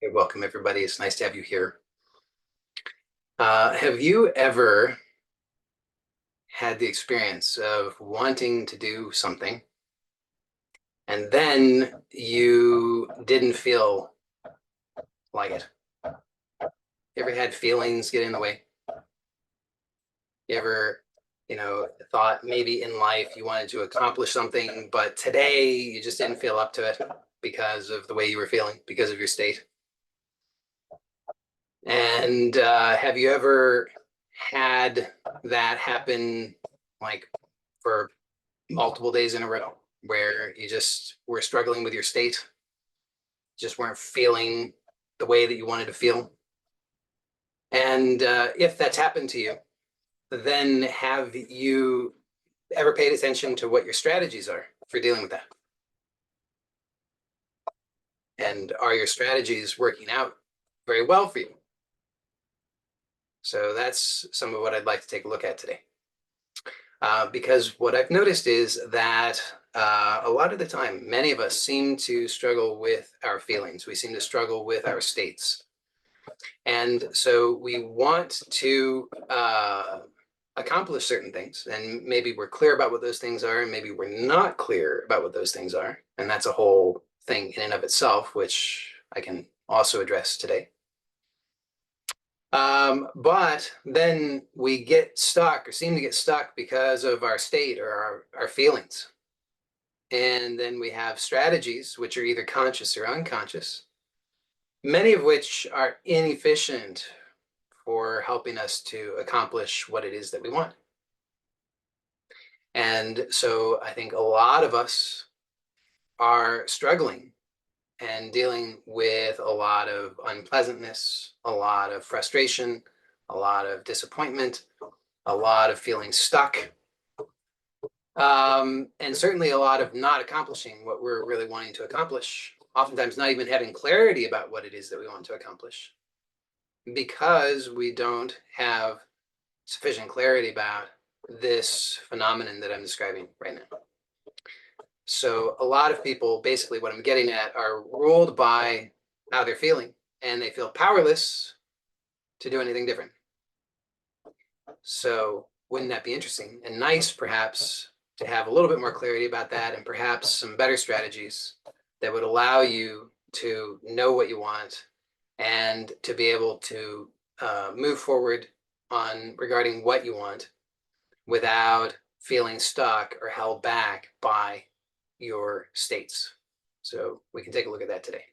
Hey, welcome everybody. It's nice to have you here. Have you ever had the experience of wanting to do something and then you didn't feel like it? You ever had feelings get in the way? You ever, thought maybe in life you wanted to accomplish something, but today you just didn't feel up to it because of the way you were feeling, because of your state? And have you ever had that happen like for multiple days in a row where you just were struggling with your state, just weren't feeling the way that you wanted to feel? And if that's happened to you, then have you ever paid attention to what your strategies are for dealing with that? And are your strategies working out very well for you? So that's some of what I'd like to take a look at today. Because what I've noticed is that a lot of the time, many of us seem to struggle with our feelings. We seem to struggle with our states. And so we want to accomplish certain things. And maybe we're clear about what those things are, and maybe we're not clear about what those things are. And that's a whole thing in and of itself, which I can also address today. But then we get stuck or seem to get stuck because of our state or our feelings. And then we have strategies, which are either conscious or unconscious, many of which are inefficient for helping us to accomplish what it is that we want. And so I think a lot of us are struggling and dealing with a lot of unpleasantness, a lot of frustration, a lot of disappointment, a lot of feeling stuck, and certainly a lot of not accomplishing what we're really wanting to accomplish, oftentimes not even having clarity about what it is that we want to accomplish because we don't have sufficient clarity about this phenomenon that I'm describing right now. So a lot of people, basically what I'm getting at, are ruled by how they're feeling, and they feel powerless to do anything different. So wouldn't that be interesting and nice, perhaps, to have a little bit more clarity about that and perhaps some better strategies that would allow you to know what you want and to be able to move forward on regarding what you want without feeling stuck or held back by your states. So we can take a look at that today.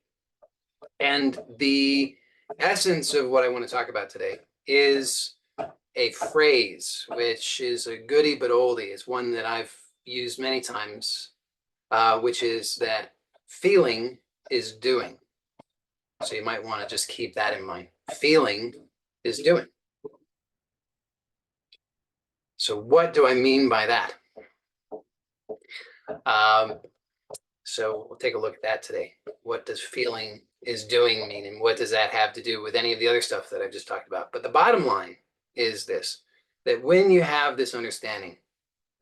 And the essence of what I want to talk about today is a phrase, which is a goodie but oldie. It's one that I've used many times, which is that feeling is doing. So you might want to just keep that in mind. Feeling is doing. So what do I mean by that? So we'll take a look at that today. What does feeling is doing mean, and what does that have to do with any of the other stuff that I've just talked about? But the bottom line is this, that when you have this understanding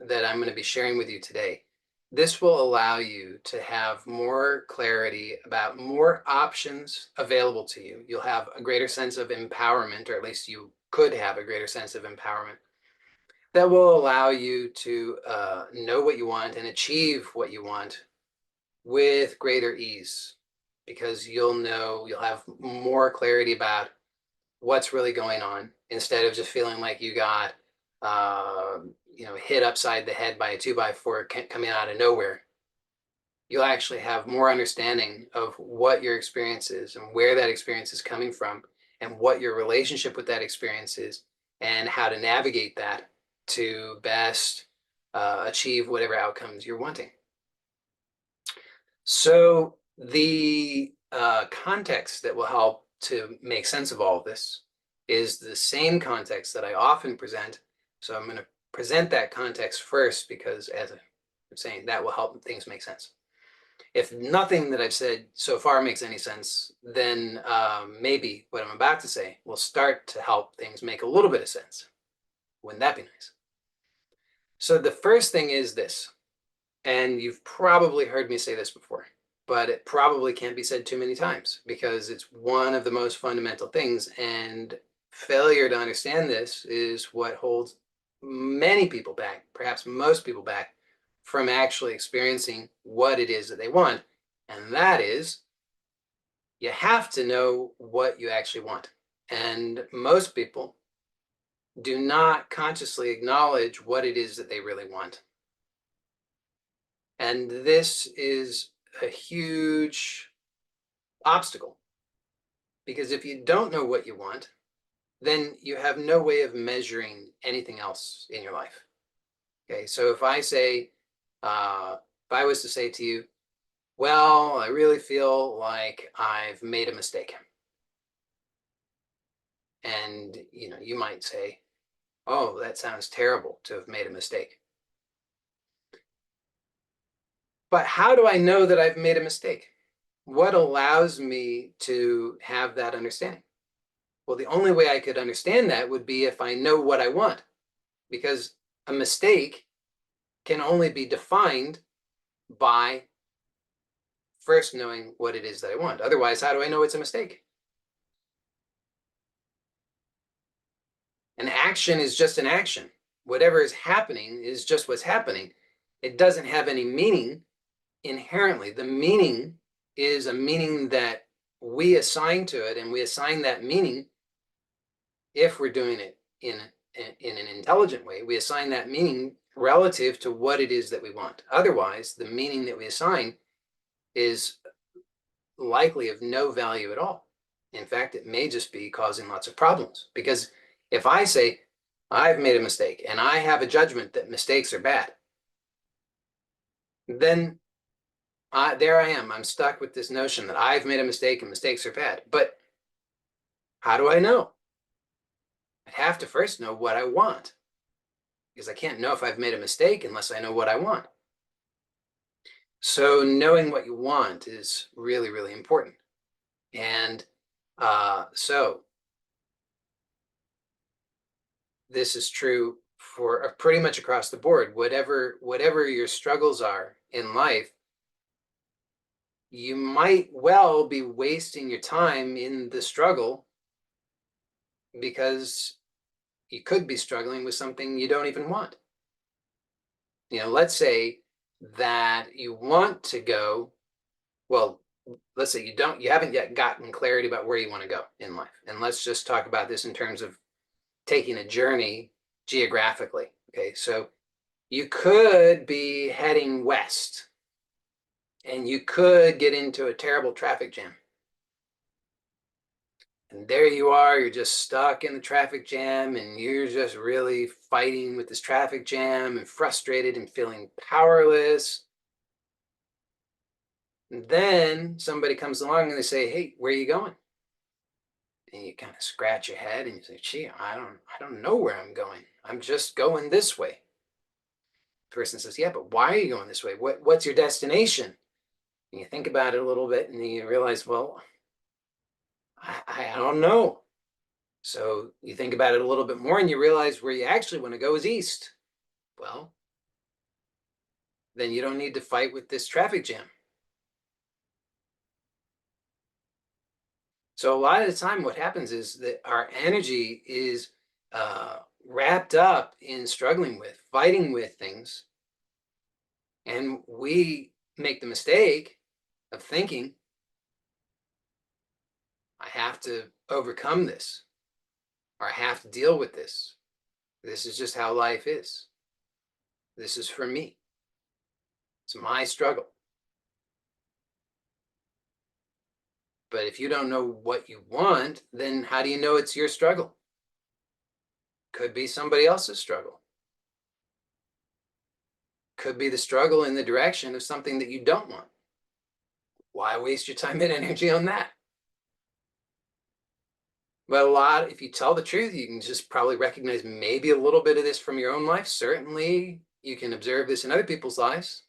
that I'm going to be sharing with you today, this will allow you to have more clarity about more options available to you. You'll have a greater sense of empowerment, or at least you could have a greater sense of empowerment that will allow you to know what you want and achieve what you want with greater ease, because you'll have more clarity about what's really going on instead of just feeling like you got hit upside the head by a 2x4 coming out of nowhere. You'll actually have more understanding of what your experience is and where that experience is coming from and what your relationship with that experience is and how to navigate that to best achieve whatever outcomes you're wanting. So the context that will help to make sense of all of this is the same context that I often present. So I'm going to present that context first because, as I'm saying, that will help things make sense. If nothing that I've said so far makes any sense, then maybe what I'm about to say will start to help things make a little bit of sense. Wouldn't that be nice? So the first thing is this, and you've probably heard me say this before. but it probably can't be said too many times because it's one of the most fundamental things. And failure to understand this is what holds many people back, perhaps most people back, from actually experiencing what it is that they want. And that is, you have to know what you actually want. And most people do not consciously acknowledge what it is that they really want. And this is a huge obstacle because if you don't know what you want, then you have no way of measuring anything else in your life. Okay, so if I was to say to you, well, I really feel like I've made a mistake. And, you might say, oh, that sounds terrible to have made a mistake. But how do I know that I've made a mistake? What allows me to have that understanding? Well, the only way I could understand that would be if I know what I want, because a mistake can only be defined by first knowing what it is that I want. Otherwise, how do I know it's a mistake? An action is just an action. Whatever is happening is just what's happening. It doesn't have any meaning inherently. The meaning is a meaning that we assign to it, and we assign that meaning, if we're doing it in an intelligent way, we assign that meaning relative to what it is that we want. Otherwise, the meaning that we assign is likely of no value at all. In fact, it may just be causing lots of problems. Because if I say, I've made a mistake and I have a judgment that mistakes are bad, then there I am. I'm stuck with this notion that I've made a mistake and mistakes are bad. But how do I know? I have to first know what I want, because I can't know if I've made a mistake unless I know what I want. So knowing what you want is really, really important. And so this is true for pretty much across the board. Whatever your struggles are in life, you might well be wasting your time in the struggle because you could be struggling with something you don't even want. Let's say that you want to go, well, let's say you haven't yet gotten clarity about where you want to go in life. And let's just talk about this in terms of taking a journey geographically. Okay, so you could be heading west and you could get into a terrible traffic jam. And there you are, you're just stuck in the traffic jam and you're just really fighting with this traffic jam and frustrated and feeling powerless. And then somebody comes along and they say, hey, where are you going? And you kind of scratch your head and you say, gee, I don't know where I'm going. I'm just going this way. The person says, yeah, but why are you going this way? What's your destination? And you think about it a little bit and you realize, well, I don't know. So you think about it a little bit more and you realize where you actually want to go is east. Well, then you don't need to fight with this traffic jam. So a lot of the time what happens is that our energy is wrapped up in struggling with, fighting with things. And we make the mistake of thinking, I have to overcome this, or I have to deal with this. This is just how life is. This is for me. It's my struggle. But if you don't know what you want, then how do you know it's your struggle? Could be somebody else's struggle. Could be the struggle in the direction of something that you don't want. Why waste your time and energy on that? But if you tell the truth, you can just probably recognize maybe a little bit of this from your own life. Certainly, you can observe this in other people's lives.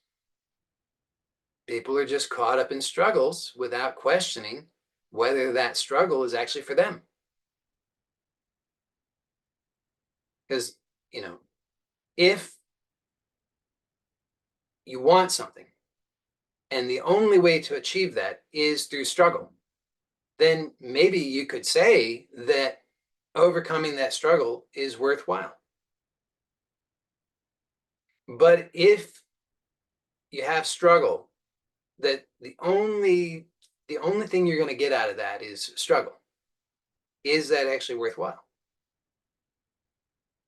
People are just caught up in struggles without questioning whether that struggle is actually for them. Because, if you want something and the only way to achieve that is through struggle, then maybe you could say that overcoming that struggle is worthwhile. But if you have struggle, that the only thing you're going to get out of that is struggle. Is that actually worthwhile?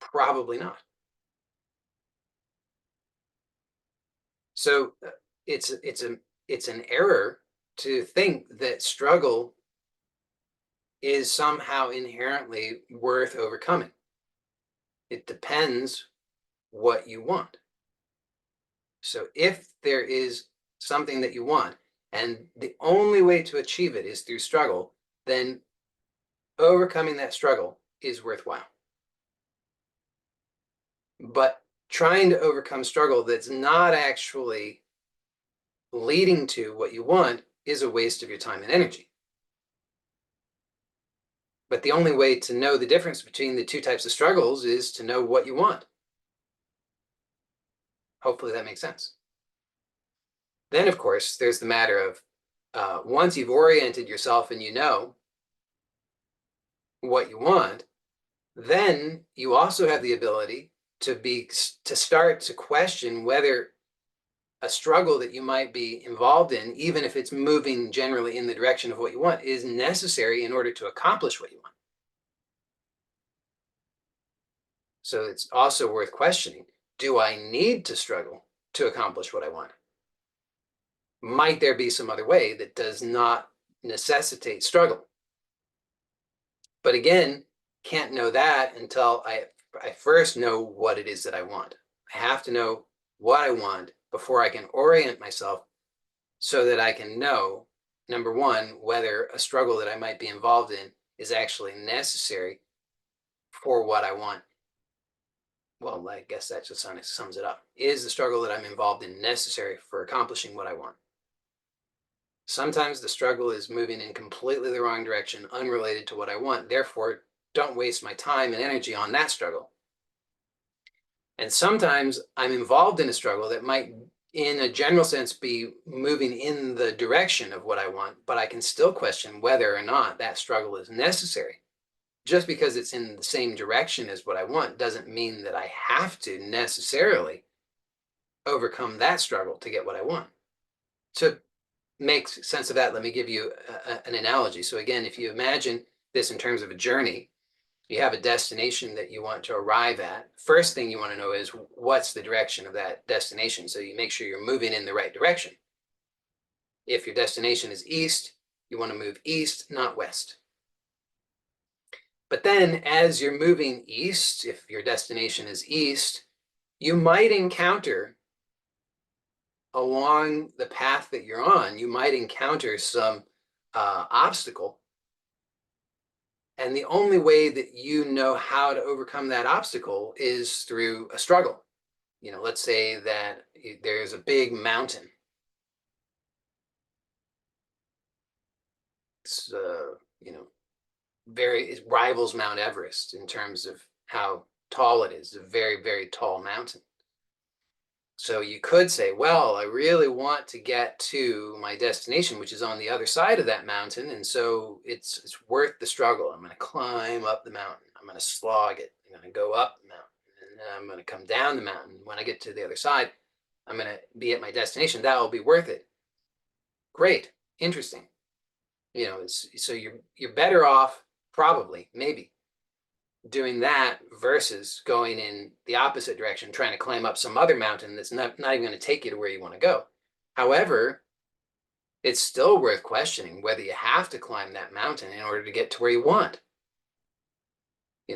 Probably not. So it's an error to think that struggle is somehow inherently worth overcoming. It depends what you want. So if there is something that you want, and the only way to achieve it is through struggle, then overcoming that struggle is worthwhile. But trying to overcome struggle that's not actually leading to what you want is a waste of your time and energy. But the only way to know the difference between the two types of struggles is to know what you want. Hopefully that makes sense. Then, of course, there's the matter of once you've oriented yourself and you know what you want, then you also have the ability to start to question whether a struggle that you might be involved in, even if it's moving generally in the direction of what you want, is necessary in order to accomplish what you want. So it's also worth questioning, do I need to struggle to accomplish what I want? Might there be some other way that does not necessitate struggle? But again, can't know that until I first know what it is that I want. I have to know what I want before I can orient myself so that I can know, number one, whether a struggle that I might be involved in is actually necessary for what I want. Well, I guess that just sums it up. Is the struggle that I'm involved in necessary for accomplishing what I want? Sometimes the struggle is moving in completely the wrong direction, unrelated to what I want. Therefore, don't waste my time and energy on that struggle. And sometimes I'm involved in a struggle that might, in a general sense, be moving in the direction of what I want, but I can still question whether or not that struggle is necessary. Just because it's in the same direction as what I want doesn't mean that I have to necessarily overcome that struggle to get what I want. To make sense of that, let me give you an analogy. So again, if you imagine this in terms of a journey, you have a destination that you want to arrive at. First thing you want to know is what's the direction of that destination. So you make sure you're moving in the right direction. If your destination is east, you want to move east, not west. But then as you're moving east, if your destination is east, you might encounter along the path that you're on, you might encounter some obstacle. And the only way that you know how to overcome that obstacle is through a struggle. Let's say that there's a big mountain. It's, it rivals Mount Everest in terms of how tall it is. It's a very, very tall mountain. So you could say, well, I really want to get to my destination, which is on the other side of that mountain. And so it's worth the struggle. I'm going to climb up the mountain. I'm going to slog it. I'm going to go up the mountain. And then I'm going to come down the mountain. When I get to the other side, I'm going to be at my destination. That will be worth it. Great. Interesting. So you're better off, probably, maybe, doing that versus going in the opposite direction, trying to climb up some other mountain that's not even going to take you to where you want to go. However, it's still worth questioning whether you have to climb that mountain in order to get to where you want.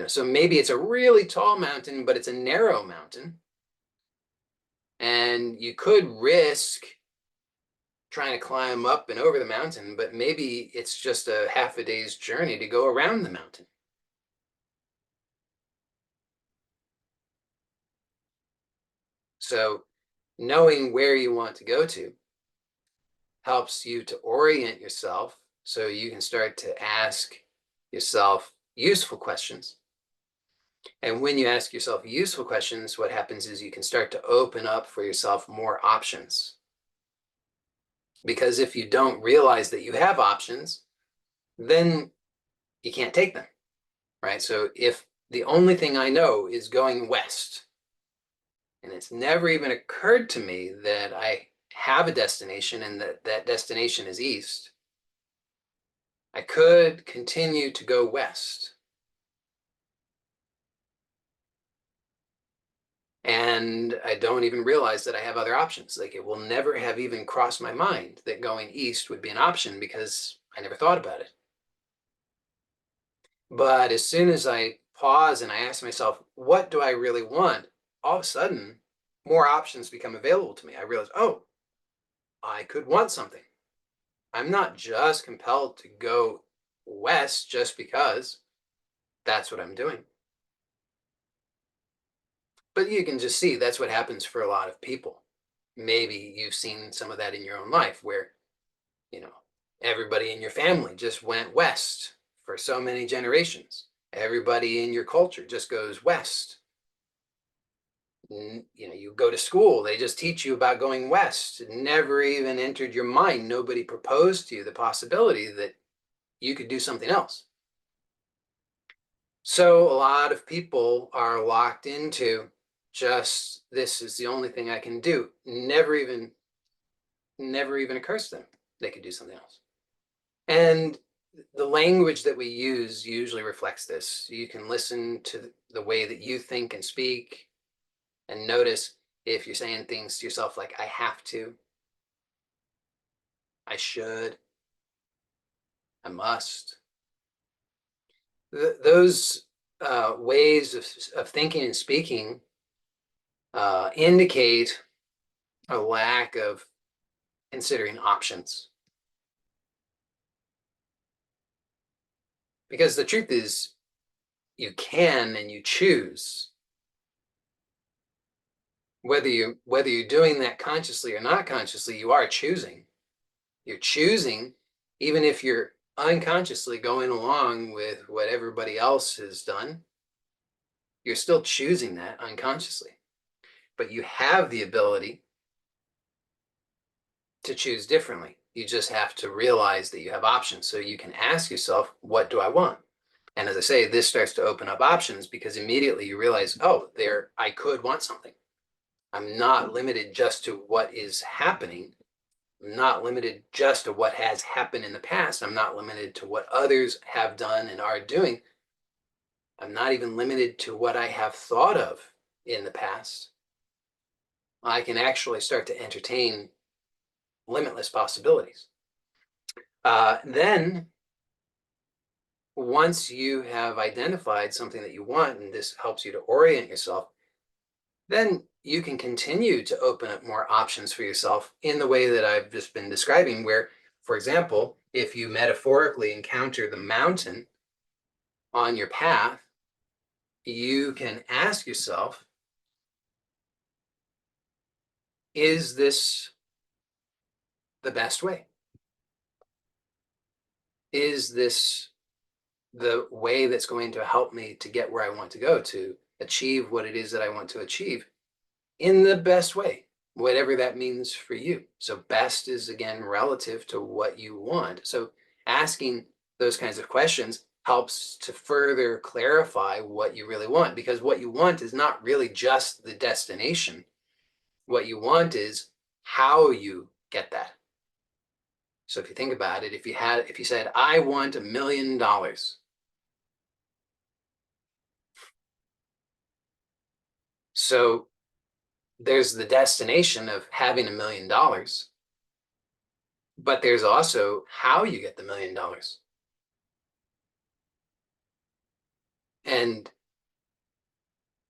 So maybe it's a really tall mountain, but it's a narrow mountain. And you could risk trying to climb up and over the mountain, but maybe it's just a half a day's journey to go around the mountain. So knowing where you want to go to helps you to orient yourself so you can start to ask yourself useful questions. And when you ask yourself useful questions, what happens is you can start to open up for yourself more options. Because if you don't realize that you have options, then you can't take them, right? So if the only thing I know is going west, and it's never even occurred to me that I have a destination and that that destination is east, I could continue to go west. And I don't even realize that I have other options. Like it will never have even crossed my mind that going east would be an option because I never thought about it. But as soon as I pause and I ask myself, what do I really want? All of a sudden, more options become available to me. I realize, oh, I could want something. I'm not just compelled to go west just because that's what I'm doing. But you can just see that's what happens for a lot of people. Maybe you've seen some of that in your own life where, you know, everybody in your family just went west for so many generations. Everybody in your culture just goes west. You know, you go to school, they just teach you about going west. It never even entered your mind. Nobody proposed to you the possibility that you could do something else. So a lot of people are locked into just this is the only thing I can do. Never even occurs to them they could do something else. And the language that we use usually reflects this. You can listen to the way that you think and speak and notice if you're saying things to yourself like, I have to, I should, I must. Those ways of thinking and speaking indicate a lack of considering options. Because the truth is, you can and you choose. Whether you're doing that consciously or not consciously, you are choosing. You're choosing, even if you're unconsciously going along with what everybody else has done, you're still choosing that unconsciously. But you have the ability to choose differently. You just have to realize that you have options. So you can ask yourself, what do I want? And as I say, this starts to open up options because immediately you realize, oh, I could want something. I'm not limited just to what is happening. I'm not limited just to what has happened in the past. I'm not limited to what others have done and are doing. I'm not even limited to what I have thought of in the past. I can actually start to entertain limitless possibilities. Then, once you have identified something that you want, and this helps you to orient yourself, then you can continue to open up more options for yourself in the way that I've just been describing, where, for example, if you metaphorically encounter the mountain on your path, you can ask yourself, is this the best way? Is this the way that's going to help me to get where I want to go, to achieve what it is that I want to achieve in the best way, whatever that means for you? So best is again relative to what you want. So asking those kinds of questions helps to further clarify what you really want, because what you want is not really just the destination. What you want is how you get that. So if you think about it, if you said, I want $1 million, so there's the destination of having $1 million, but there's also how you get the $1 million. And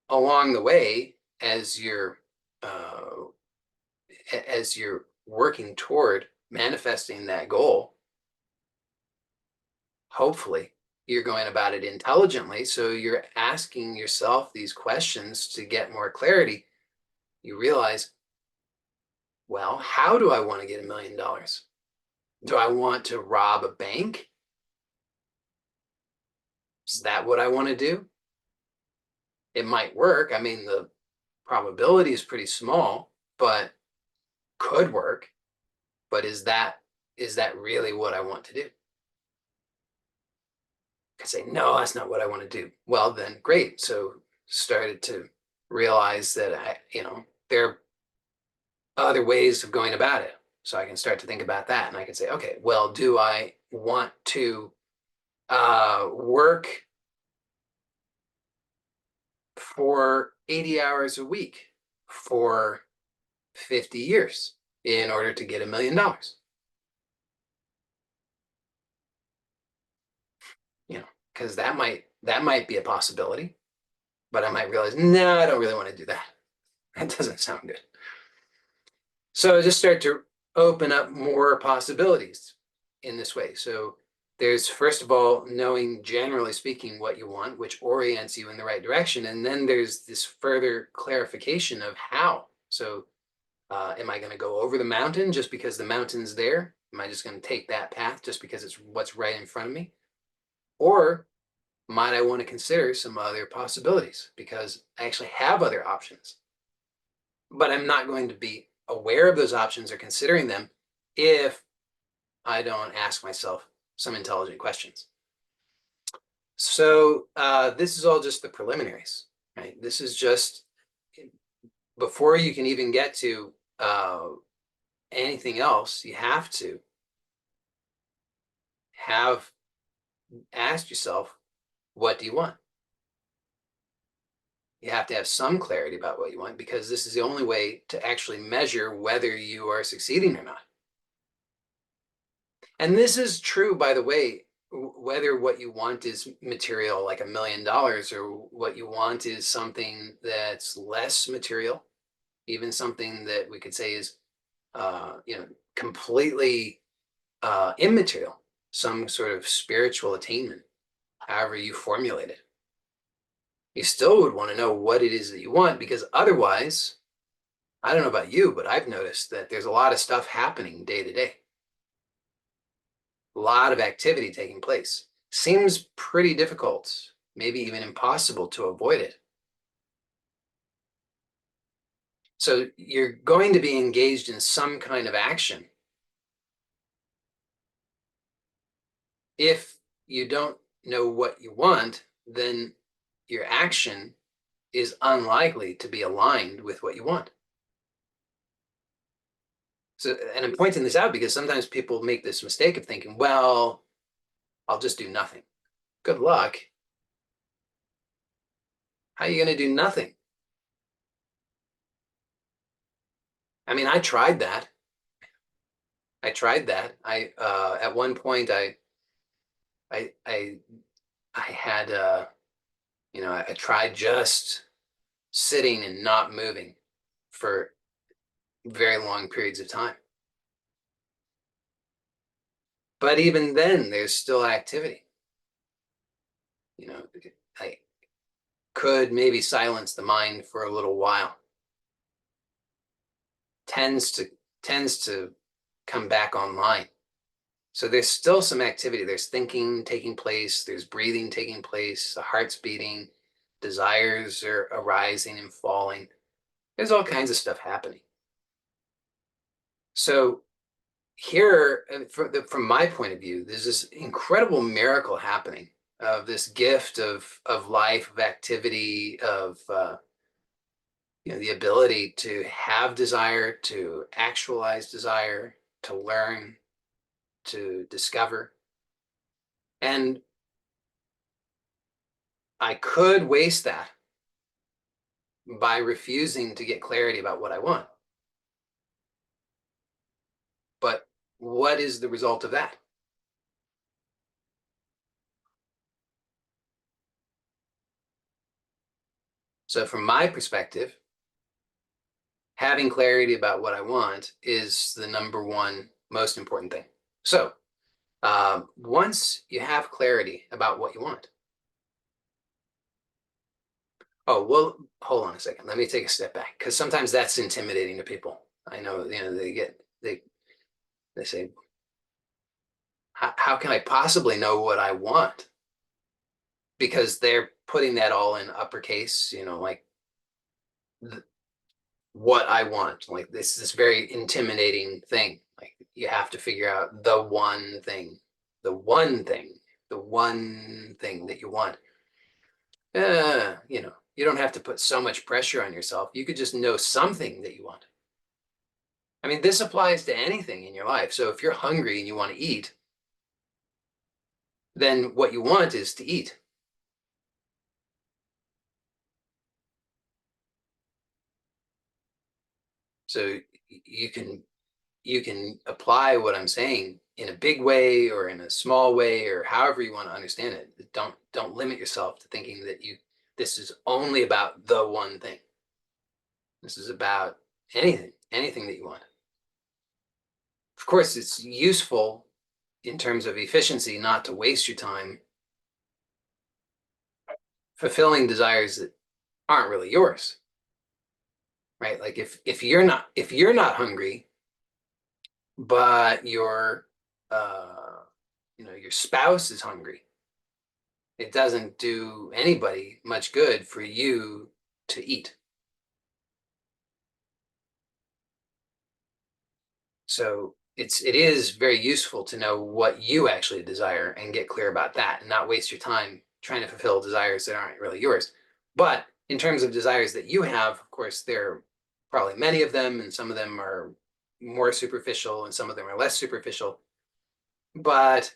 along the way, uh, as you're working toward manifesting that goal, hopefully you're going about it intelligently. So you're asking yourself these questions to get more clarity. You realize, well, how do I want to get $1 million? Do I want to rob a bank? Is that what I want to do? It might work. I mean, the probability is pretty small, but could work. but is that really what I want to do? I say, no, that's not what I want to do. Well, then great. So started to realize that there are other ways of going about it. So I can start to think about that, and I can say, okay, well, do I want to work for 80 hours a week for 50 years in order to get $1 million? You know, because that might be a possibility, but I might realize, no, I don't really want to do that. That doesn't sound good. So just start to open up more possibilities in this way. So there's, first of all, knowing, generally speaking, what you want, which orients you in the right direction. And then there's this further clarification of how. So am I going to go over the mountain just because the mountain's there? Am I just going to take that path just because it's what's right in front of me? Or might I want to consider some other possibilities because I actually have other options? But I'm not going to be aware of those options or considering them if I don't ask myself some intelligent questions. So this is all just the preliminaries, right? This is just before you can even get to anything else. You have to have asked yourself, what do you want? You have to have some clarity about what you want, because this is the only way to actually measure whether you are succeeding or not. And this is true, by the way, whether what you want is material like $1 million, or what you want is something that's less material, even something that we could say is, completely immaterial, some sort of spiritual attainment, however you formulate it. You still would want to know what it is that you want, because otherwise, I don't know about you, but I've noticed that there's a lot of stuff happening day to day. A lot of activity taking place. Seems pretty difficult, maybe even impossible to avoid it. So you're going to be engaged in some kind of action. If you don't know what you want, then your action is unlikely to be aligned with what you want. So, and I'm pointing this out because sometimes people make this mistake of thinking, well, I'll just do nothing. Good luck. How are you going to do nothing? I mean, I tried that. I at one point I I I had I tried just sitting and not moving for very long periods of time. But even then, there's still activity. You know, I could maybe silence the mind for a little while. Tends to tends to come back online. So there's still some activity. There's thinking taking place. There's breathing taking place. The heart's beating. Desires are arising and falling. There's all kinds of stuff happening. So here, from my point of view, there's this incredible miracle happening of this gift of life, of activity, of the ability to have desire, to actualize desire, to learn, to discover. And I could waste that by refusing to get clarity about what I want. But what is the result of that? So, from my perspective, having clarity about what I want is the number one most important thing. So, once you have clarity about what you want, oh, well, hold on a second. Let me take a step back, because sometimes that's intimidating to people. I know, they say, how can I possibly know what I want? Because they're putting that all in uppercase, like what I want, like this very intimidating thing. Like you have to figure out the one thing, the one thing, the one thing that you want. You don't have to put so much pressure on yourself. You could just know something that you want. I mean, this applies to anything in your life. So if you're hungry and you want to eat, then what you want is to eat. So you can you can apply what I'm saying in a big way or in a small way or however you want to understand it. Don't limit yourself to thinking that this is only about the one thing. This is about anything that you want. Of course, it's useful in terms of efficiency not to waste your time fulfilling desires that aren't really yours, right? Like if you're not hungry, but your spouse is hungry, it doesn't do anybody much good for you to eat. So it is very useful to know what you actually desire and get clear about that and not waste your time trying to fulfill desires that aren't really yours. But in terms of desires that you have, of course, there are probably many of them, and some of them are more superficial and some of them are less superficial. But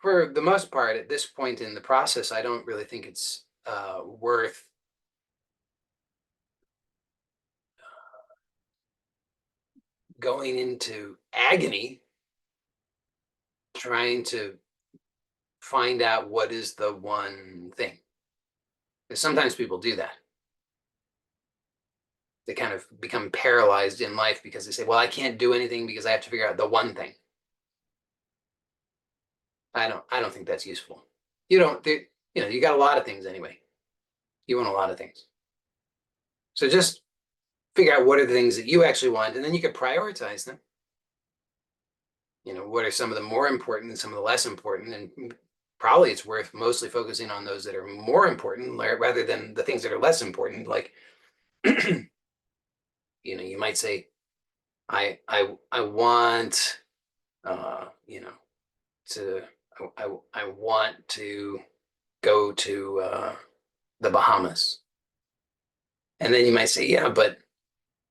for the most part, at this point in the process, I don't really think it's worth going into agony trying to find out what is the one thing. Because sometimes people do that. They kind of become paralyzed in life because they say, well, I can't do anything because I have to figure out the one thing. I don't think that's useful. You don't, you got a lot of things anyway. You want a lot of things. So just figure out what are the things that you actually want, and then you can prioritize them. What are some of the more important and some of the less important, and probably it's worth mostly focusing on those that are more important rather than the things that are less important. Like, you might say, I want, to, I want to go to the Bahamas. And then you might say, yeah, but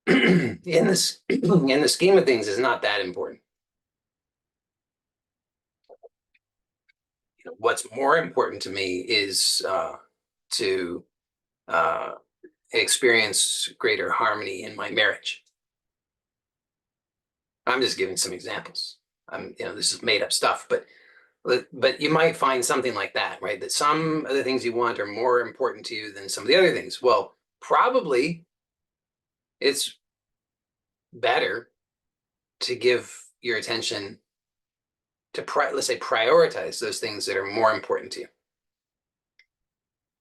in the scheme of things, it's not that important. What's more important to me is to uh, experience greater harmony in my marriage. I'm just giving some examples. This is made up stuff, but you might find something like that, right? That some of the things you want are more important to you than some of the other things. Well, probably it's better to give your attention to let's say prioritize those things that are more important to you.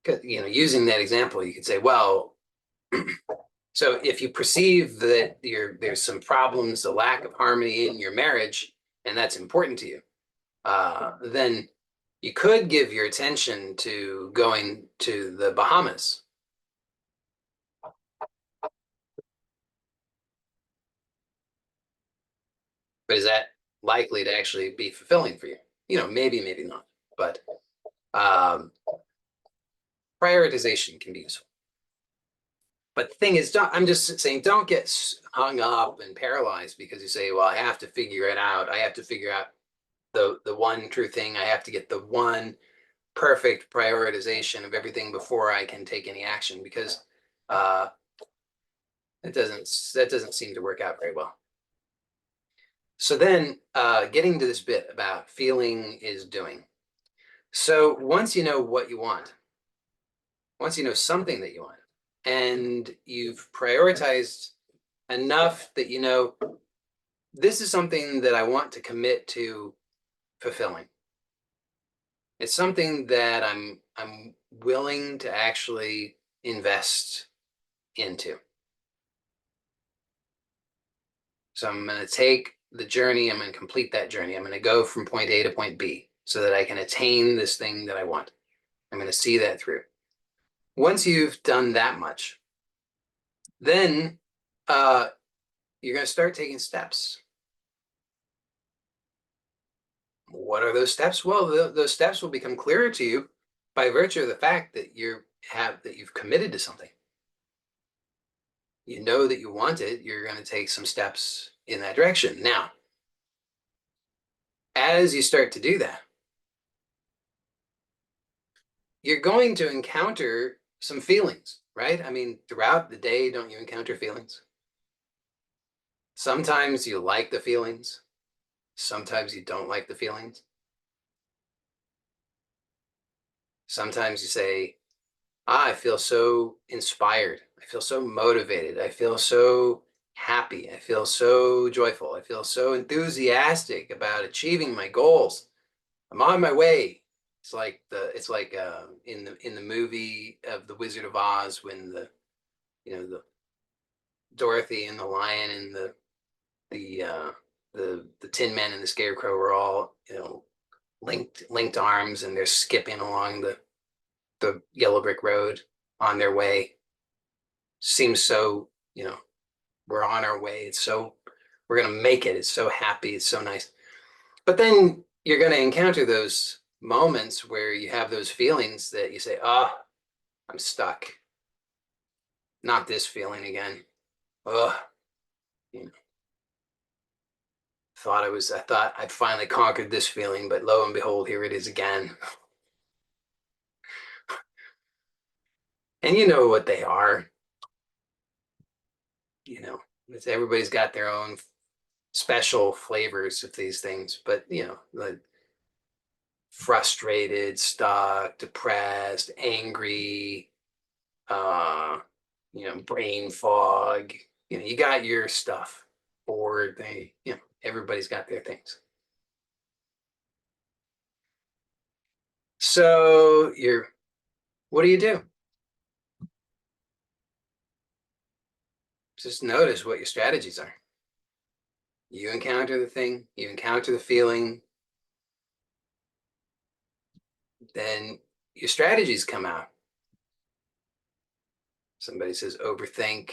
Because using that example, you could say, well, so if you perceive that there's some problems, a lack of harmony in your marriage, and that's important to you, then you could give your attention to going to the Bahamas. But is that likely to actually be fulfilling for you? Maybe, maybe not. But um, prioritization can be useful. But the thing is, I'm just saying, don't get hung up and paralyzed because you say, well, I have to figure it out. I have to figure out the one true thing. I have to get the one perfect prioritization of everything before I can take any action, because uh, that doesn't seem to work out very well. So then getting to this bit about feeling is doing. So once you know what you want, once you know something that you want, and you've prioritized enough that this is something that I want to commit to fulfilling. It's something that I'm willing to actually invest into. So I'm going to take the journey, I'm going to complete that journey. I'm going to go from point A to point B so that I can attain this thing that I want. I'm going to see that through. Once you've done that much, then you're going to start taking steps. What are those steps? Well, those steps will become clearer to you by virtue of the fact that you've committed to something. You know that you want it, you're going to take some steps in that direction. Now, as you start to do that, you're going to encounter some feelings, right? I mean, throughout the day, don't you encounter feelings? Sometimes you like the feelings, sometimes you don't like the feelings. Sometimes you say, I feel so inspired. I feel so motivated. I feel so happy. I feel so joyful. I feel so enthusiastic about achieving my goals. I'm on my way. It's like in the movie of The Wizard of Oz when the Dorothy and the lion and the the Tin Man and the Scarecrow were all linked arms and they're skipping along the yellow brick road on their way. Seems so, we're on our way. We're going to make it. It's so happy. It's so nice. But then you're going to encounter those moments where you have those feelings that you say, oh, I'm stuck. Not this feeling again. Oh, you know, I thought I'd finally conquered this feeling, but lo and behold, here it is again. And you know what they are. You know, everybody's got their own special flavors of these things, but like frustrated, stuck, depressed, angry, uh, brain fog. You got your stuff. Bored. Everybody's got their things. So what do you do? Just notice what your strategies are. You encounter the thing, you encounter the feeling, then your strategies come out. Somebody says overthink,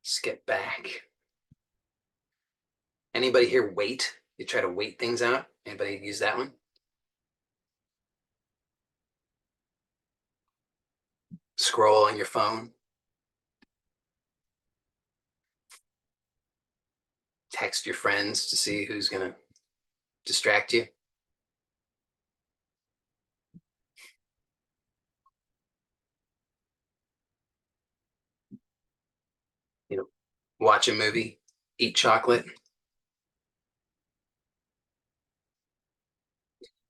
skip back. Anybody here wait? You try to wait things out? Anybody use that one? Scroll on your phone, text your friends to see who's going to distract you. You know, watch a movie, eat chocolate.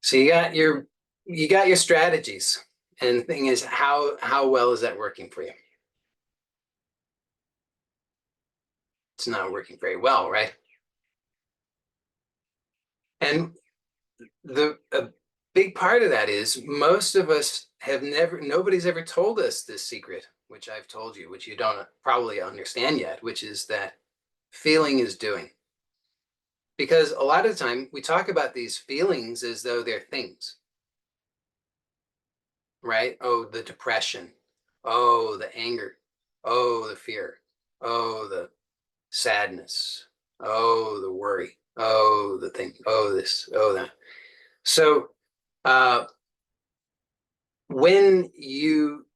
So you got your strategies. And the thing is, how well is that working for you? It's not working very well, right? And a big part of that is most of us nobody's ever told us this secret, which I've told you, which you don't probably understand yet, which is that feeling is doing. Because a lot of the time we talk about these feelings as though they're things, right? Oh, the depression. Oh, the anger. Oh, the fear. Oh, the sadness. Oh, the worry. Oh, the thing. Oh, this. Oh, that. So, uh, when you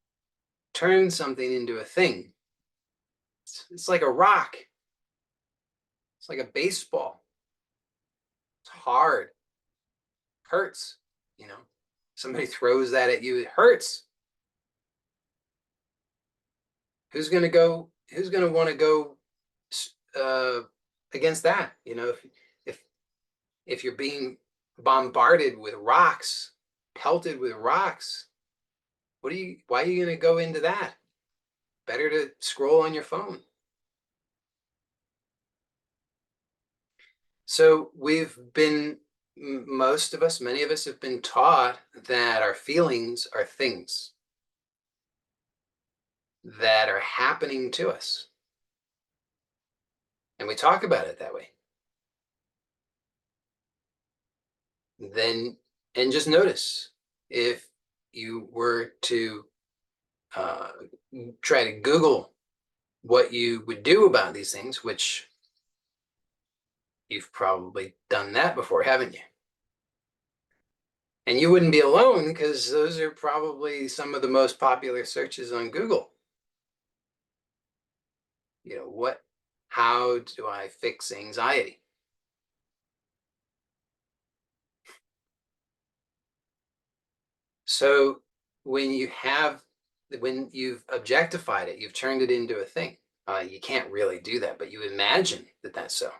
turn something into a thing, it's like a rock. It's like a baseball. It's hard. Hurts. You know, somebody throws that at you. It hurts. Who's gonna want to go uh, against that? If if you're being bombarded with rocks, pelted with rocks, why are you gonna go into that? Better to scroll on your phone. So most of us, many of us have been taught that our feelings are things that are happening to us. And we talk about it that way. Then, and just notice if you were to uh, try to Google what you would do about these things, which You've probably done that before, haven't you? And you wouldn't be alone because those are probably some of the most popular searches on Google. How do I fix anxiety? So when you've objectified it, you've turned it into a thing. You can't really do that, but you imagine that that's so.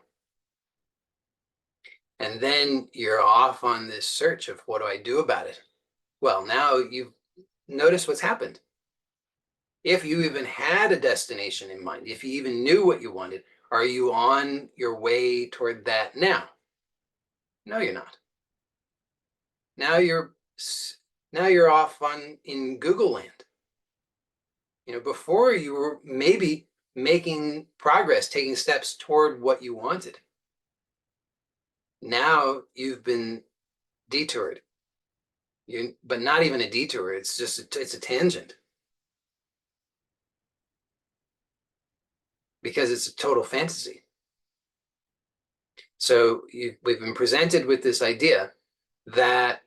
And then you're off on this search of what do I do about it? Well, now you've noticed what's happened. If you even had a destination in mind, if you even knew what you wanted, are you on your way toward that now? No, you're not. Now you're now you're off on in Google land. Before you were maybe making progress, taking steps toward what you wanted. Now you've been detoured. But not even a detour. It's just it's a tangent because it's a total fantasy. So we've been presented with this idea that,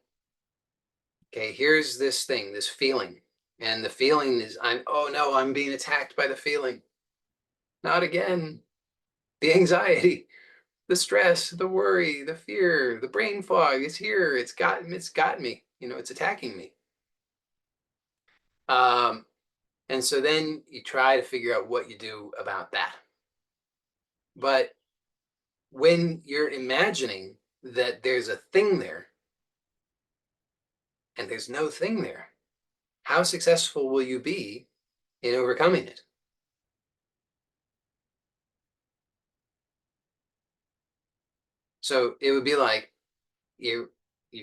okay, here's this thing, this feeling, and the feeling is oh no, I'm being attacked by the feeling. Not again. The anxiety, the stress, the worry, the fear, the brain fog is here. It's got me. It's attacking me. And so then you try to figure out what you do about that. But when you're imagining that there's a thing there and there's no thing there, how successful will you be in overcoming it? So it would be like you're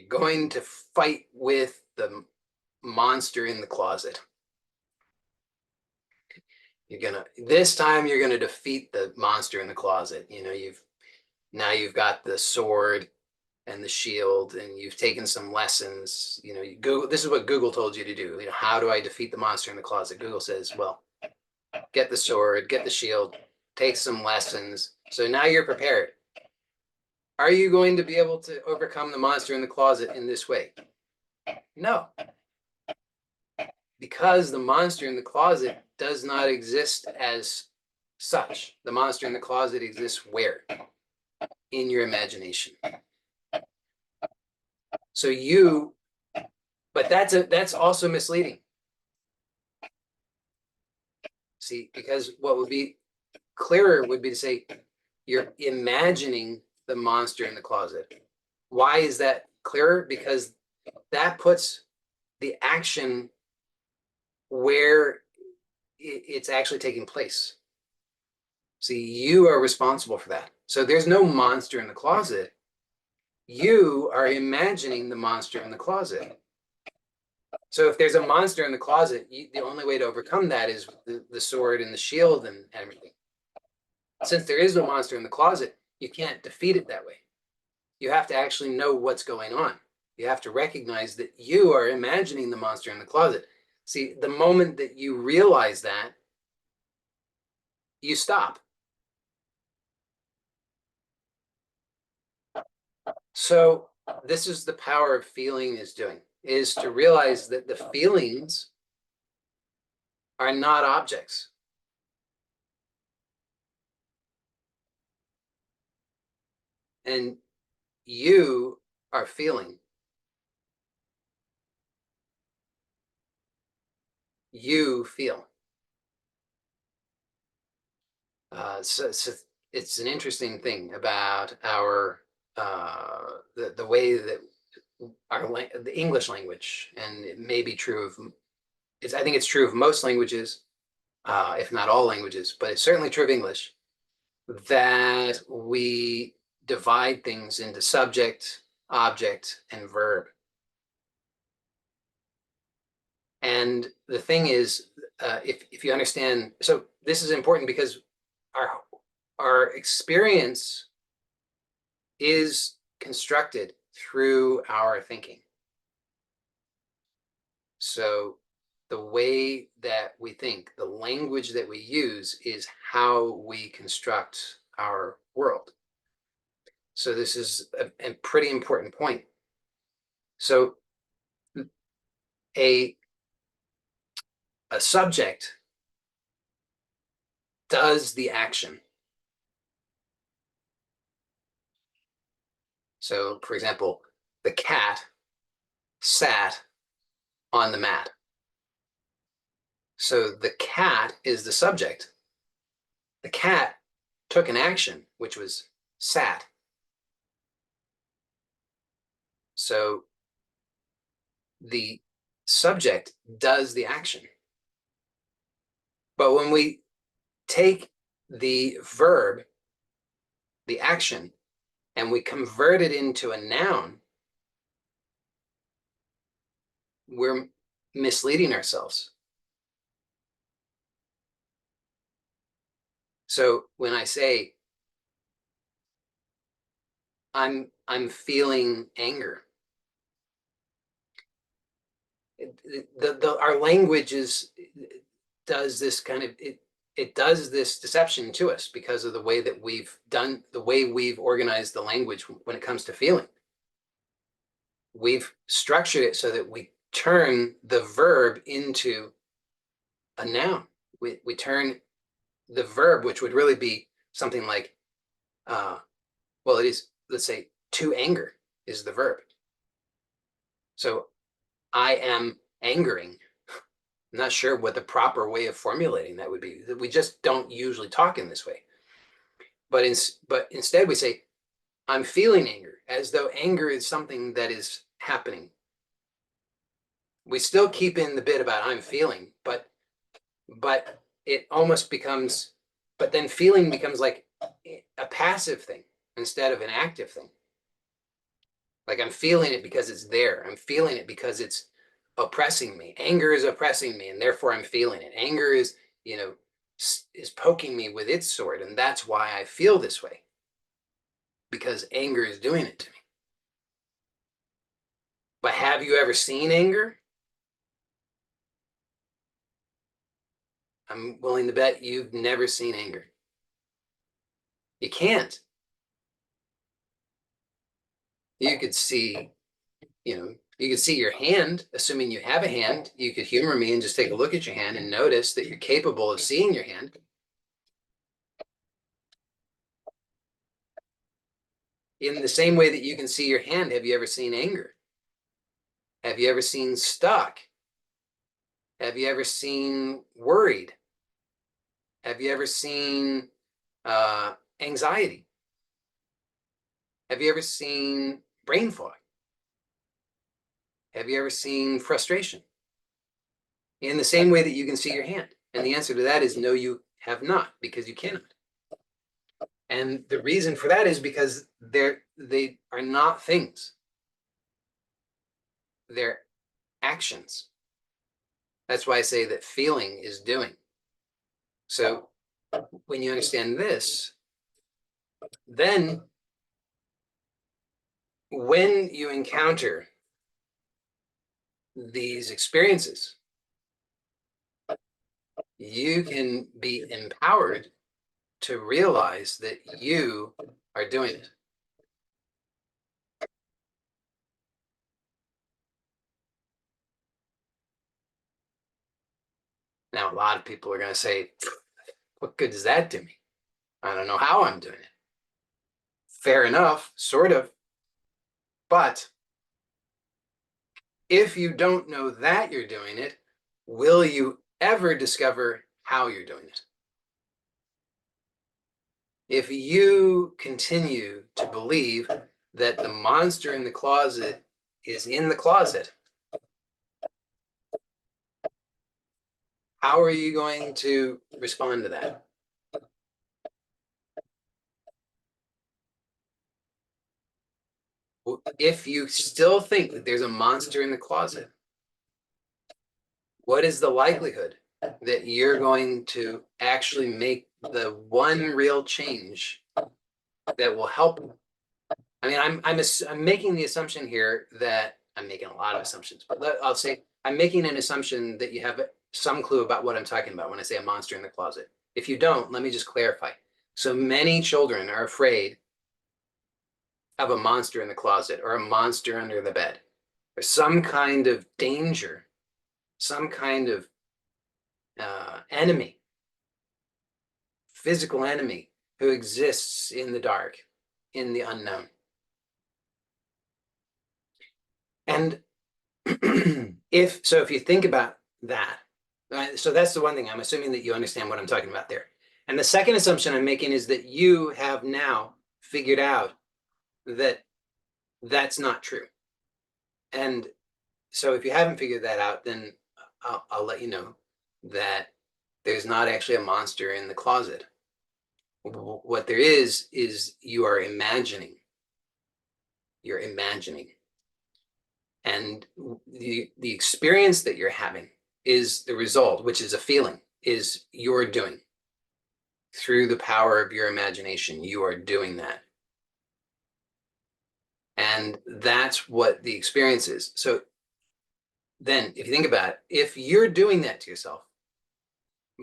going to fight with the monster in the closet. This time you're gonna defeat the monster in the closet. You've got the sword and the shield, and you've taken some lessons. This is what Google told you to do. How do I defeat the monster in the closet? Google says, well, get the sword, get the shield, take some lessons. So now you're prepared. Are you going to be able to overcome the monster in the closet in this way? No, because the monster in the closet does not exist as such. The monster in the closet exists where? In your imagination. So but that's also misleading. See, because what would be clearer would be to say you're imagining the monster in the closet. Why is that clearer? Because that puts the action where it's actually taking place. See, you are responsible for that. So there's no monster in the closet. You are imagining the monster in the closet. So if there's a monster in the closet, the only way to overcome that is the sword and the shield and everything. Since there is no monster in the closet, you can't defeat it that way. You have to actually know what's going on. You have to recognize that you are imagining the monster in the closet. See, the moment that you realize that, you stop. So this is the power of feeling is to realize that the feelings are not objects. And you are feeling. You feel. So it's an interesting thing about our the way that the English language, and it may be true of I think it's true of most languages, if not all languages, but it's certainly true of English, that we divide things into subject, object, and verb. And the thing is, if you understand, so this is important because our experience is constructed through our thinking. So the way that we think, the language that we use is how we construct our world. So this is a pretty important point. So a subject does the action. So, for example, the cat sat on the mat. So the cat is the subject. The cat took an action, which was sat. So the subject does the action. But when we take the verb, the action, and we convert it into a noun, we're misleading ourselves. So when I say I'm feeling anger, our language does this kind of it does this deception to us because of the way that we've organized the language when it comes to feeling. We've structured it so that we turn the verb into a noun. We turn the verb, which would really be something like, well, it is, let's say, to anger is the verb. So I am angering. I'm not sure what the proper way of formulating that would be. We just don't usually talk in this way. But instead we say, I'm feeling anger, as though anger is something that is happening. We still keep in the bit about I'm feeling, but it almost becomes, but then feeling becomes like a passive thing instead of an active thing. Like I'm feeling it because it's there. I'm feeling it because it's oppressing me. Anger is oppressing me, and therefore I'm feeling it. Anger is, is poking me with its sword, and that's why I feel this way. Because anger is doing it to me. But have you ever seen anger? I'm willing to bet you've never seen anger. You can't. You could see, you could see your hand, assuming you have a hand. You could humor me and just take a look at your hand and notice that you're capable of seeing your hand. In the same way that you can see your hand, have you ever seen anger? Have you ever seen stuck? Have you ever seen worried? Have you ever seen anxiety? Have you ever seen brain fog? Have you ever seen frustration? In the same way that you can see your hand. And the answer to that is no, you have not, because you cannot. And the reason for that is because they are not things. They're actions. That's why I say that feeling is doing. So when you understand this, then when you encounter these experiences, you can be empowered to realize that you are doing it. Now, a lot of people are going to say, what good does that do me? I don't know how I'm doing it. Fair enough, sort of. But if you don't know that you're doing it, will you ever discover how you're doing it? If you continue to believe that the monster in the closet is in the closet, how are you going to respond to that? If you still think that there's a monster in the closet, what is the likelihood that you're going to actually make the one real change that will help? I mean, I'm making the assumption here that I'm making a lot of assumptions, but I'll say I'm making an assumption that you have some clue about what I'm talking about when I say a monster in the closet. If you don't, let me just clarify. So many children are afraid of a monster in the closet or a monster under the bed or some kind of danger, some kind of enemy, physical enemy who exists in the dark, in the unknown. And if you think about that, so that's the one thing. I'm assuming that you understand what I'm talking about there. And the second assumption I'm making is that you have now figured out that that's not true. And so if you haven't figured that out, then I'll let you know that there's not actually a monster in the closet. What there is you are imagining. You're imagining. And the experience that you're having is the result, which is a feeling, is you're doing. Through the power of your imagination, you are doing that. And that's what the experience is. So then, if you think about it, if you're doing that to yourself,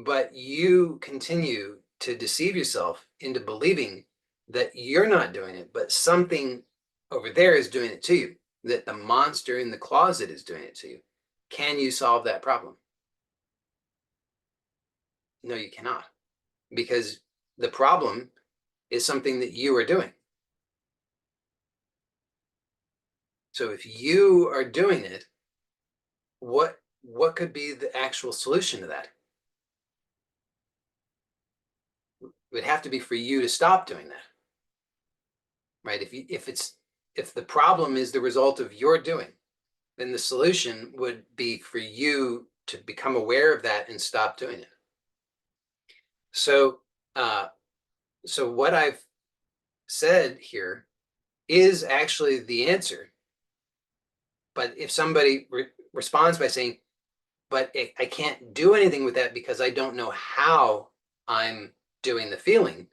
but you continue to deceive yourself into believing that you're not doing it, but something over there is doing it to you, that the monster in the closet is doing it to you, can you solve that problem? No, you cannot, because the problem is something that you are doing. So if you are doing it, what could be the actual solution to that? It would have to be for you to stop doing that, right? If the problem is the result of your doing, then the solution would be for you to become aware of that and stop doing it. So, so what I've said here is actually the answer. But if somebody responds by saying, but I can't do anything with that because I don't know how I'm doing the feeling,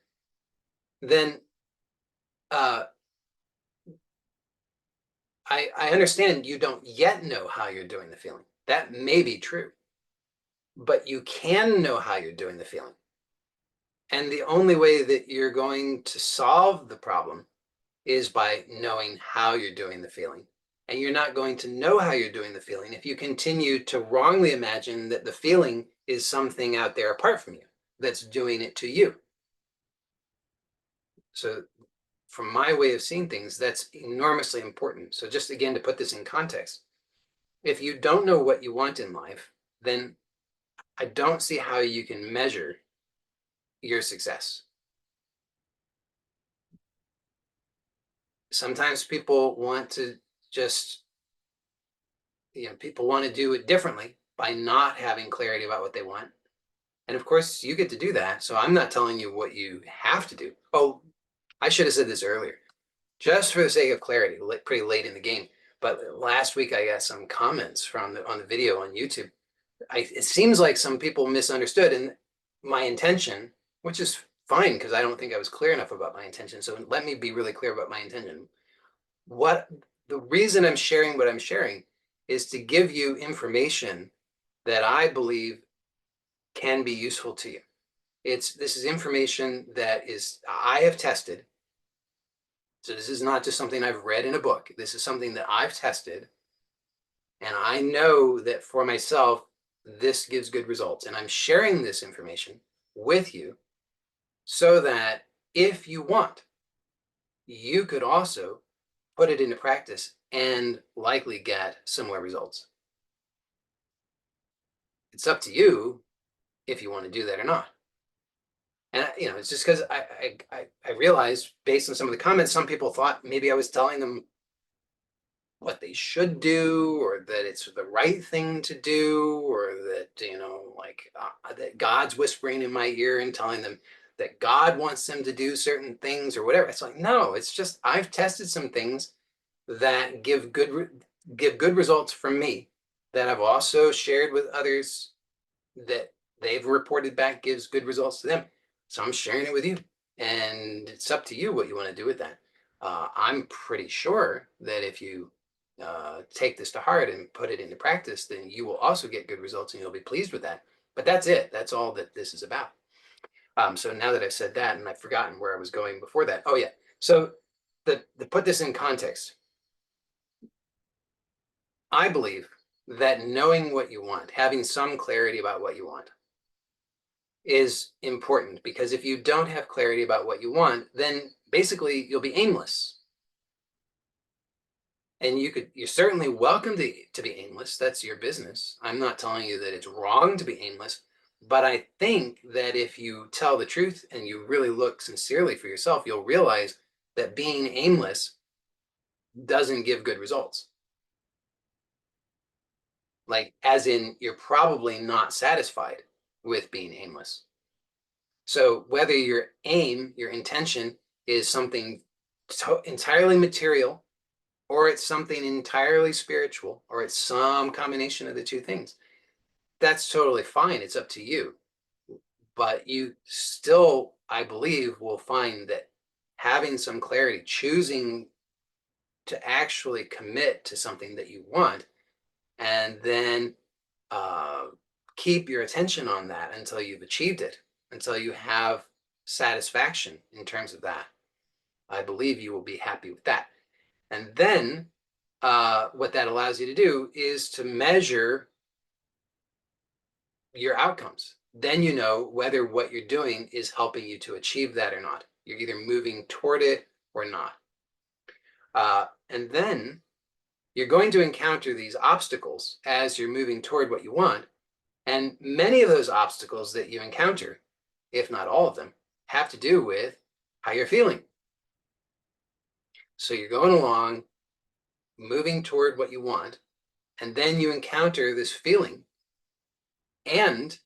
then I understand you don't yet know how you're doing the feeling. That may be true, but you can know how you're doing the feeling. And the only way that you're going to solve the problem is by knowing how you're doing the feeling. And you're not going to know how you're doing the feeling if you continue to wrongly imagine that the feeling is something out there apart from you that's doing it to you. So from my way of seeing things, that's enormously important. So just again, to put this in context, if you don't know what you want in life, then I don't see how you can measure your success. Sometimes people want to just, people want to do it differently by not having clarity about what they want. And of course, you get to do that. So I'm not telling you what you have to do. Oh, I should have said this earlier, just for the sake of clarity, pretty late in the game. But last week I got some comments on the video on YouTube. It seems like some people misunderstood and my intention, which is fine because I don't think I was clear enough about my intention. So let me be really clear about my intention. The reason I'm sharing what I'm sharing is to give you information that I believe can be useful to you. This is information that I have tested. So this is not just something I've read in a book. This is something that I've tested. And I know that for myself, this gives good results. And I'm sharing this information with you so that if you want, you could also put it into practice and likely get similar results. It's up to you if you want to do that or not. And it's just because I realized based on some of the comments, some people thought maybe I was telling them what they should do, or that it's the right thing to do, or that that God's whispering in my ear and telling them that God wants them to do certain things or whatever. It's like, no, it's just I've tested some things that give good results from me that I've also shared with others that they've reported back gives good results to them. So I'm sharing it with you, and it's up to you what you want to do with that. I'm pretty sure that if you take this to heart and put it into practice, then you will also get good results and you'll be pleased with that. But that's it. That's all that this is about. So now that I've said that, and I've forgotten where I was going before that. Oh yeah. So To put this in context, I believe that knowing what you want, having some clarity about what you want, is important, because if you don't have clarity about what you want, then basically you'll be aimless. And you're certainly welcome to be aimless. That's your business. I'm not telling you that it's wrong to be aimless, but I think that if you tell the truth and you really look sincerely for yourself, you'll realize that being aimless doesn't give good results. Like, as in, you're probably not satisfied with being aimless. So whether your intention is something entirely material, or it's something entirely spiritual, or it's some combination of the two things, that's totally fine. It's up to you. But you still, I believe, will find that having some clarity, choosing to actually commit to something that you want, and then uh, keep your attention on that until you've achieved it, until you have satisfaction in terms of that. I believe you will be happy with that. And then what that allows you to do is to measure your outcomes. Then you know whether what you're doing is helping you to achieve that or not. You're either moving toward it or not. And then you're going to encounter these obstacles as you're moving toward what you want. And many of those obstacles that you encounter, if not all of them, have to do with how you're feeling. So you're going along, moving toward what you want, and then you encounter this feeling. And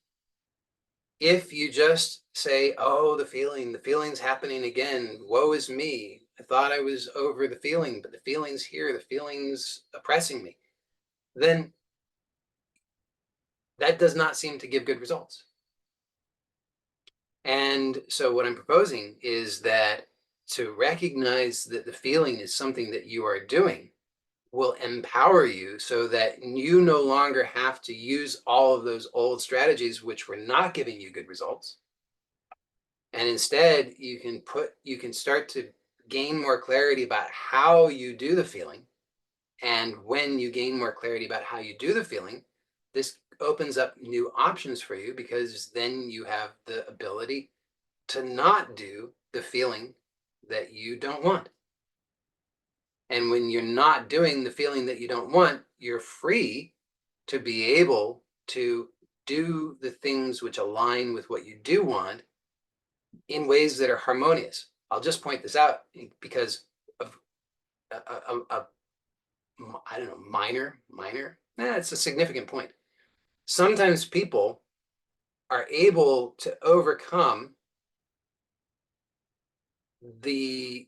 if you just say, oh, the feeling's happening again, woe is me, I thought I was over the feeling, but the feeling's here, the feeling's oppressing me, then that does not seem to give good results. And so what I'm proposing is that to recognize that the feeling is something that you are doing will empower you, so that you no longer have to use all of those old strategies which were not giving you good results. And instead, you can start to gain more clarity about how you do the feeling. And when you gain more clarity about how you do the feeling, this opens up new options for you, because then you have the ability to not do the feeling that you don't want. And when you're not doing the feeling that you don't want, you're free to be able to do the things which align with what you do want in ways that are harmonious. I'll just point this out because of I don't know, minor. It's a significant point. Sometimes people are able to overcome the,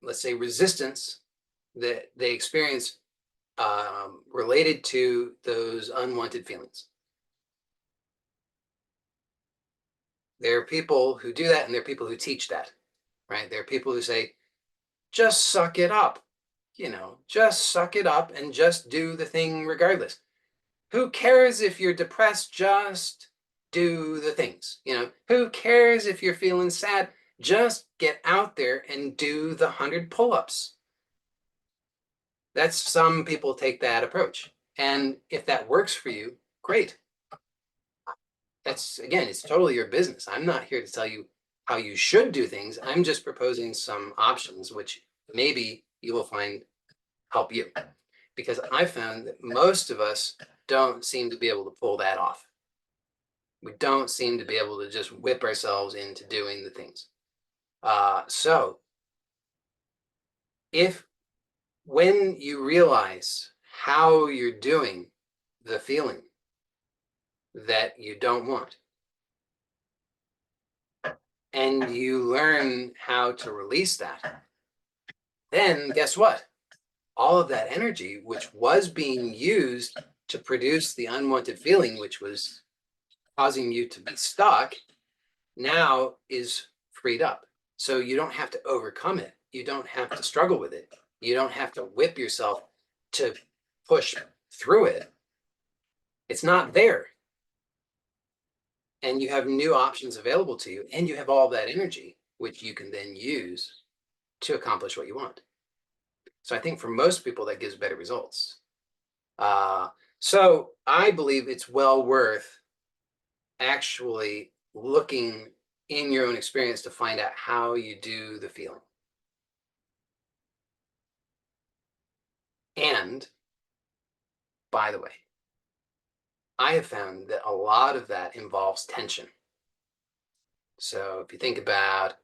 let's say, resistance that they experience related to those unwanted feelings. There are people who do that, and there are people who teach that, right? There are people who say, just suck it up, just suck it up and just do the thing regardless. Who cares if you're depressed? Just do the things. Who cares if you're feeling sad? Just get out there and do the 100 pull-ups. Some people take that approach. And if that works for you, great. Again, it's totally your business. I'm not here to tell you how you should do things. I'm just proposing some options which maybe you will find help you. Because I found that most of us don't seem to be able to pull that off. We don't seem to be able to just whip ourselves into doing the things. So when you realize how you're doing the feeling that you don't want, and you learn how to release that, then guess what? All of that energy, which was being used to produce the unwanted feeling, which was causing you to be stuck, now is freed up. So you don't have to overcome it. You don't have to struggle with it. You don't have to whip yourself to push through it. It's not there. And you have new options available to you, and you have all that energy, which you can then use to accomplish what you want. So I think for most people that gives better results. Uh, so I believe it's well worth actually looking in your own experience to find out how you do the feeling. And by the way, I have found that a lot of that involves tension. So if you think about,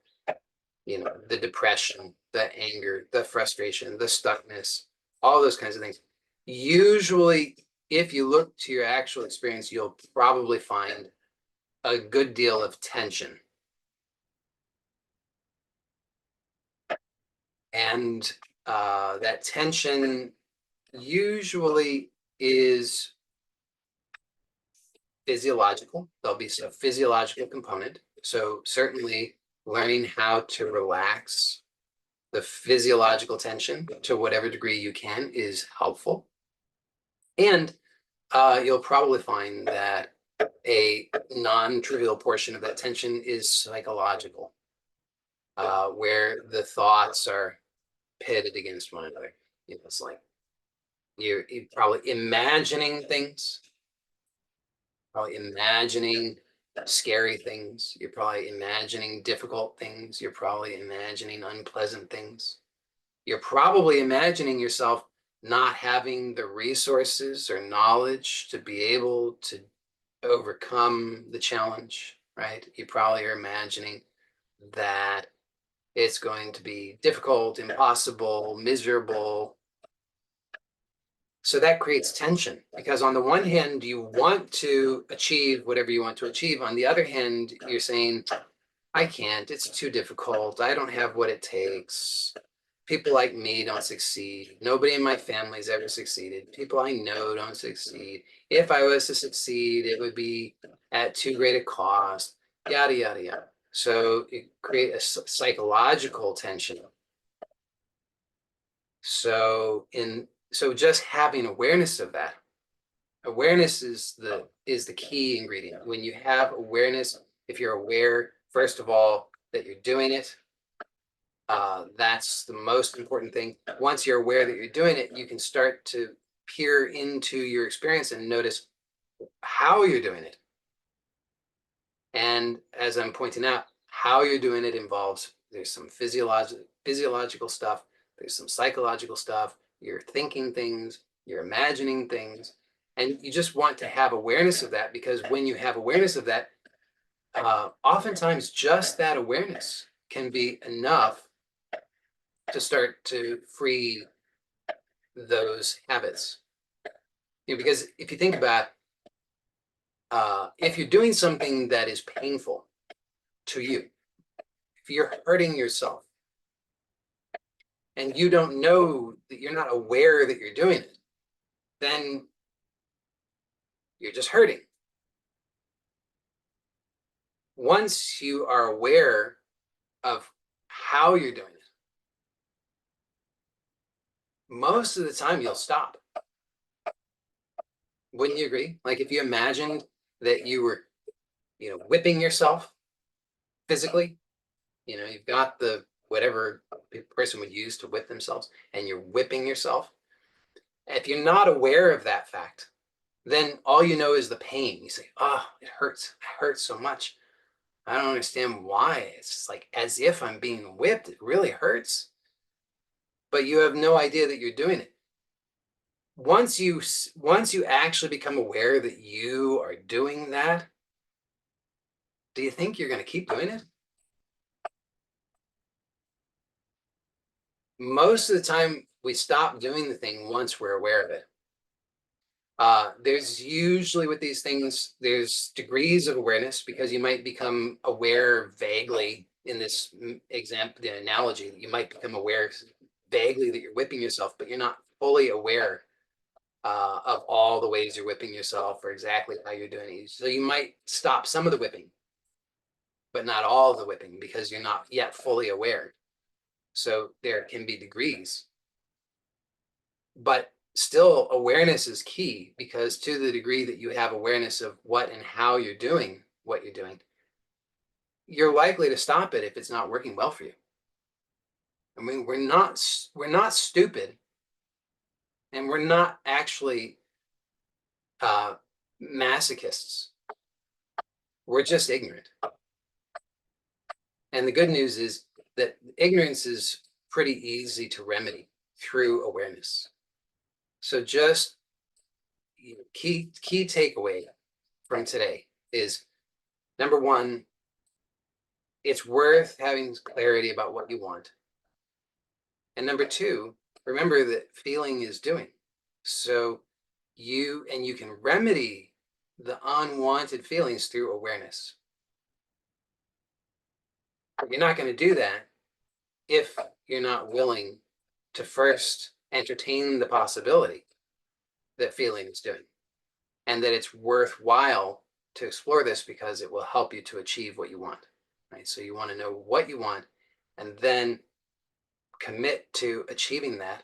the depression, the anger, the frustration, the stuckness, all those kinds of things, usually if you look to your actual experience, you'll probably find a good deal of tension. And that tension usually is physiological. There'll be a physiological component. So certainly learning how to relax the physiological tension to whatever degree you can is helpful. And you'll probably find that a non-trivial portion of that tension is psychological, where the thoughts are pitted against one another. It's like you're probably imagining things, probably imagining scary things. You're probably imagining difficult things. You're probably imagining unpleasant things. You're probably imagining yourself not having the resources or knowledge to be able to overcome the challenge, right? You probably are imagining that it's going to be difficult, impossible, miserable. So that creates tension because on the one hand, you want to achieve whatever you want to achieve. On the other hand, you're saying, I can't, it's too difficult. I don't have what it takes. People like me don't succeed. Nobody in my family's ever succeeded. People I know don't succeed. If I was to succeed, it would be at too great a cost, yada, yada, yada. So you create a psychological tension. So just having awareness of that, awareness is the key ingredient. When you have awareness, if you're aware, first of all, that you're doing it, that's the most important thing. Once you're aware that you're doing it, you can start to peer into your experience and notice how you're doing it. And as I'm pointing out, how you're doing it involves there's some physiological stuff, there's some psychological stuff, you're thinking things, you're imagining things, and you just want to have awareness of that because when you have awareness of that, oftentimes just that awareness can be enough to start to free those habits. Because if you think about if you're doing something that is painful to you, if you're hurting yourself and you don't know that you're not aware that you're doing it, then you're just hurting. Once you are aware of how you're doing it, most of the time you'll stop. Wouldn't you agree? Like if you imagined that you were, whipping yourself physically, you've got the whatever a person would use to whip themselves, and you're whipping yourself. If you're not aware of that fact, then all you know is the pain. You say, oh, it hurts. It hurts so much. I don't understand why. It's just like as if I'm being whipped. It really hurts. But you have no idea that you're doing it. Once you actually become aware that you are doing that, do you think you're going to keep doing it? Most of the time, we stop doing the thing once we're aware of it. There's usually with these things, there's degrees of awareness because you might become aware vaguely in this example, the analogy, you might become aware vaguely that you're whipping yourself, but you're not fully aware of all the ways you're whipping yourself or exactly how you're doing it. So you might stop some of the whipping, but not all of the whipping because you're not yet fully aware. So there can be degrees. But still, awareness is key because to the degree that you have awareness of what and how you're doing what you're doing, you're likely to stop it if it's not working well for you. I mean, we're not stupid, and we're not actually uh, masochists. We're just ignorant. And the good news is that ignorance is pretty easy to remedy through awareness. So just key takeaway from today is, number one, it's worth having clarity about what you want. And number two, remember that feeling is doing. So you can remedy the unwanted feelings through awareness. But you're not going to do that if you're not willing to first entertain the possibility that feeling is doing, and that it's worthwhile to explore this because it will help you to achieve what you want. Right? So you want to know what you want, and then commit to achieving that,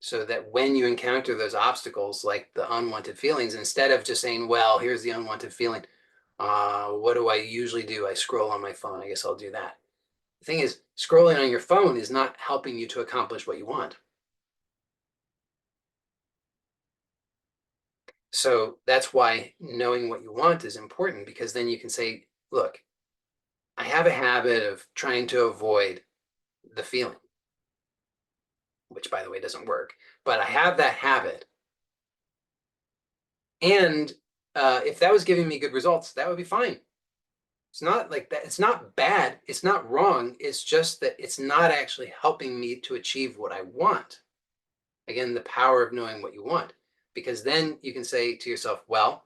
so that when you encounter those obstacles like the unwanted feelings, instead of just saying, well, here's the unwanted feeling, what do I usually do? I scroll on my phone, I guess I'll do that. The thing is, scrolling on your phone is not helping you to accomplish what you want. So that's why knowing what you want is important, because then you can say, look, I have a habit of trying to avoid the feeling, which, by the way, doesn't work, but I have that habit. And if that was giving me good results, that would be fine. It's not like that. It's not bad. It's not wrong. It's just that it's not actually helping me to achieve what I want. Again, the power of knowing what you want, because then you can say to yourself, well,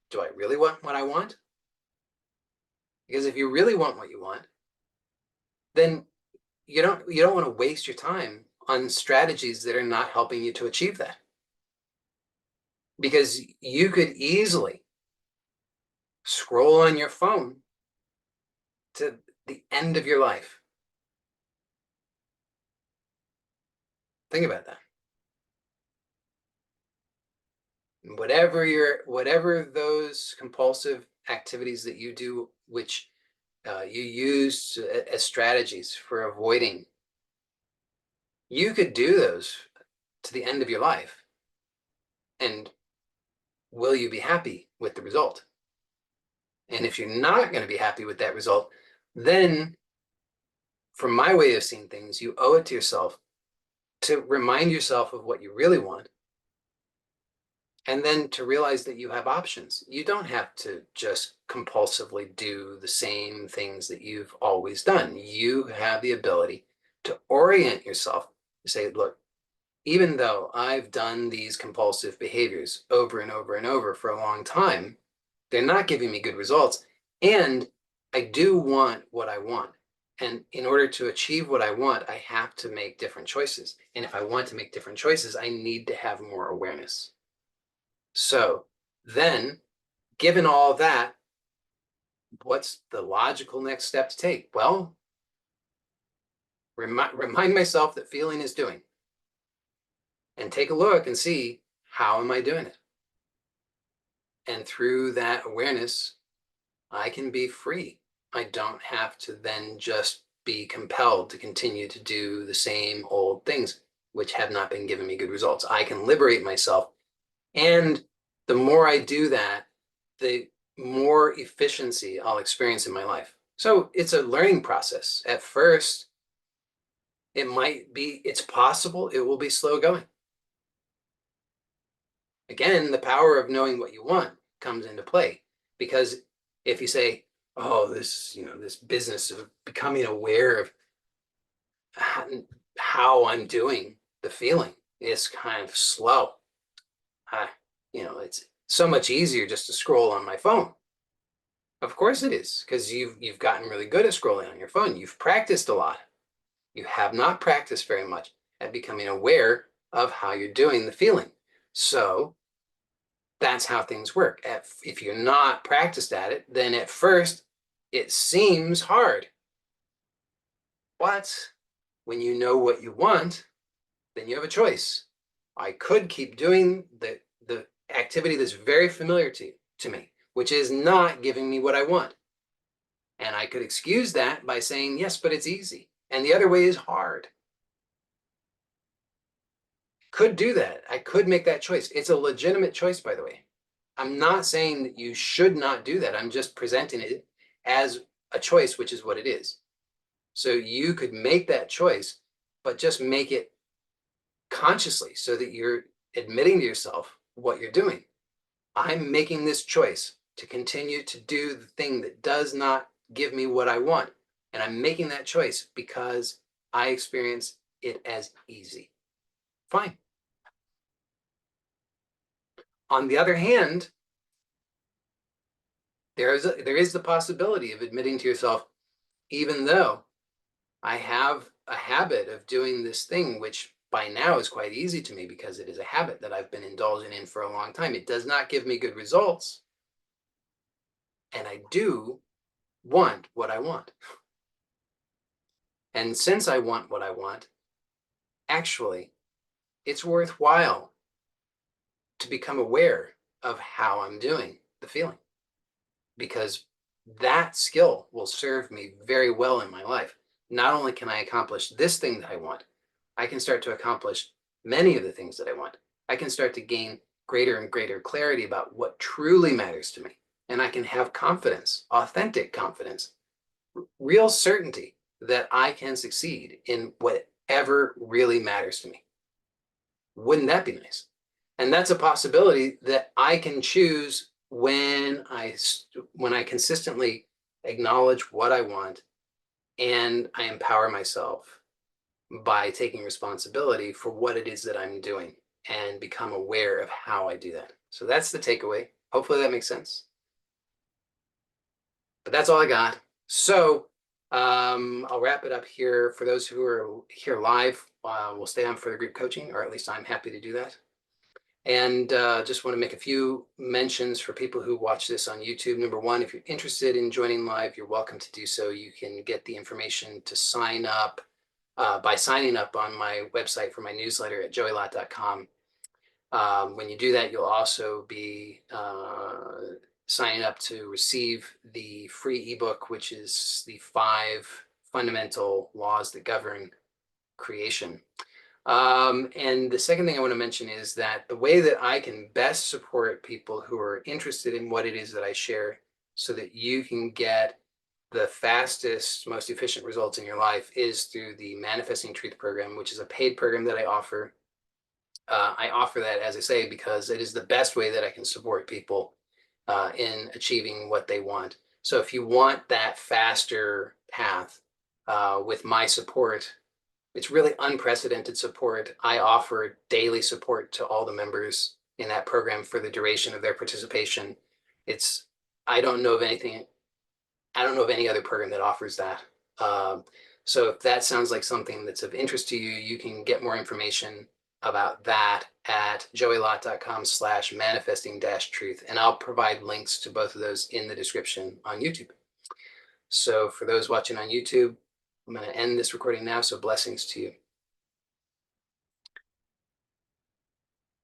do I really want what I want? Because if you really want what you want, then you don't want to waste your time on strategies that are not helping you to achieve that. Because you could easily scroll on your phone to the end of your life. Think about that. Whatever those compulsive activities that you do, which you use as strategies for avoiding, you could do those to the end of your life. And will you be happy with the result? And if you're not going to be happy with that result, then from my way of seeing things, you owe it to yourself to remind yourself of what you really want, and then to realize that you have options. You don't have to just compulsively do the same things that you've always done. You have the ability to orient yourself to say, look, even though I've done these compulsive behaviors over and over and over for a long time, they're not giving me good results. And I do want what I want. And in order to achieve what I want, I have to make different choices. And if I want to make different choices, I need to have more awareness. So then, given all that, what's the logical next step to take? Well, remind myself that feeling is doing, and take a look and see, how am I doing it? And through that awareness, I can be free. I don't have to then just be compelled to continue to do the same old things, which have not been giving me good results. I can liberate myself. And the more I do that, the more efficiency I'll experience in my life. So it's a learning process. At first, it's possible it will be slow going. Again, the power of knowing what you want comes into play, because if you say, oh, this business of becoming aware of how I'm doing the feeling is kind of slow. It's so much easier just to scroll on my phone. Of course it is, because you've gotten really good at scrolling on your phone. You've practiced a lot. You have not practiced very much at becoming aware of how you're doing the feeling. So that's how things work. If you're not practiced at it, then at first it seems hard. But when you know what you want, then you have a choice. I could keep doing the activity that's very familiar to me, which is not giving me what I want. And I could excuse that by saying, yes, but it's easy. and the other way is hard. Could do that. I could make that choice. It's a legitimate choice, by the way. I'm not saying that you should not do that. I'm just presenting it as a choice, which is what it is. So you could make that choice, but just make it consciously so that you're admitting to yourself what you're doing. I'm making this choice to continue to do the thing that does not give me what I want. And I'm making that choice because I experience it as easy. Fine. On the other hand, there is the possibility of admitting to yourself, even though I have a habit of doing this thing, which by now is quite easy to me because it is a habit that I've been indulging in for a long time. It does not give me good results. And I do want what I want. And since I want what I want, actually, it's worthwhile to become aware of how I'm doing the feeling, because that skill will serve me very well in my life. Not only can I accomplish this thing that I want, I can start to accomplish many of the things that I want. I can start to gain greater and greater clarity about what truly matters to me. And I can have confidence, authentic confidence, real certainty that I can succeed in whatever really matters to me. Wouldn't that be nice? And that's a possibility that I can choose when I consistently acknowledge what I want and I empower myself by taking responsibility for what it is that I'm doing and become aware of how I do that. So that's the takeaway. Hopefully that makes sense. But that's all I got. So I'll wrap it up here. For those who are here live, we'll stay on for the group coaching, or at least I'm happy to do that. And just want to make a few mentions for people who watch this on YouTube. Number one, if you're interested in joining live, you're welcome to do so. You can get the information to sign up by signing up on my website for my newsletter at joeylott.com. When you do that, you'll also be signing up to receive the free ebook, which is the 5 fundamental laws that govern creation. And the second thing I want to mention is that the way that I can best support people who are interested in what it is that I share so that you can get the fastest, most efficient results in your life is through the Manifesting Truth program, which is a paid program that I offer. I offer that, as I say, because it is the best way that I can support people in achieving what they want. So if you want that faster path with my support, it's really unprecedented support. I offer daily support to all the members in that program for the duration of their participation. It's, I don't know of anything, I don't know of any other program that offers that. So if that sounds like something that's of interest to you, you can get more information about that at joeylott.com/manifesting-truth. And I'll provide links to both of those in the description on YouTube. So for those watching on YouTube, I'm going to end this recording now. So blessings to you.